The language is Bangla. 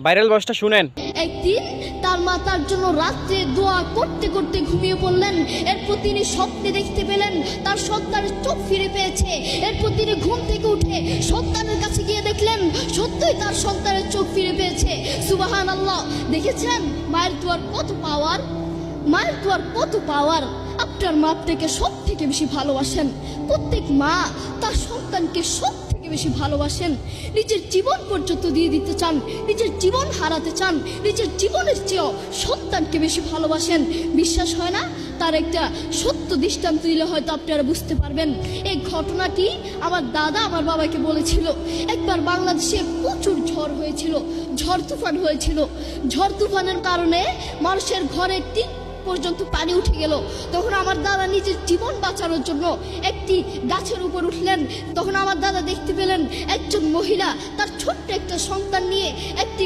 ভাইরাল ভয়েসটা শুনেন। একদিন তার মা তার জন্য রাত্রে দোয়া করতে করতে ঘুমিয়ে পড়লেন। এরপর তিনি স্বপ্নে দেখতে পেলেন তার সন্তানের চোখ ফিরে পেয়েছে। এরপর তিনি ঘুম থেকে উঠে সন্তানের কাছে গিয়ে দেখলেন সত্যই তার সন্তানের চোখ ফিরে পেয়েছে। সুবহানাল্লাহ। দেখেছেন মায়ের দোয়ার কত পাওয়ার, মায়ের দোয়ার কত পাওয়ার। আপনার মা থেকে সব থেকে বেশি ভালোবাসেন। প্রত্যেক মা তার সন্তানকে সব থেকে বেশি ভালোবাসেন। নিজের জীবন পর্যন্ত দিয়ে দিতে চান, নিজের জীবন হারাতে চান, নিজের জীবনের চেয়েও সন্তানকে বেশি ভালোবাসেন। বিশ্বাস হয় না? তার একটা সত্য দৃষ্টান্ত দিলে হয়তো আপনারা বুঝতে পারবেন। এই ঘটনাটি আমার দাদা আমার বাবাকে বলেছিল। একবার বাংলাদেশে প্রচুর ঝড় হয়েছিল, ঝড় তুফান হয়েছিল। ঝড় তুফানের কারণে মানুষের ঘরে টিন পর্যন্ত পানি উঠে গেল। তখন আমার দাদা নিজের জীবন বাঁচানোর জন্য একটি গাছের উপর উঠলেন। তখন আমার দাদা দেখতে পেলেন একজন মহিলা তার ছোট্ট একটা সন্তান নিয়ে একটি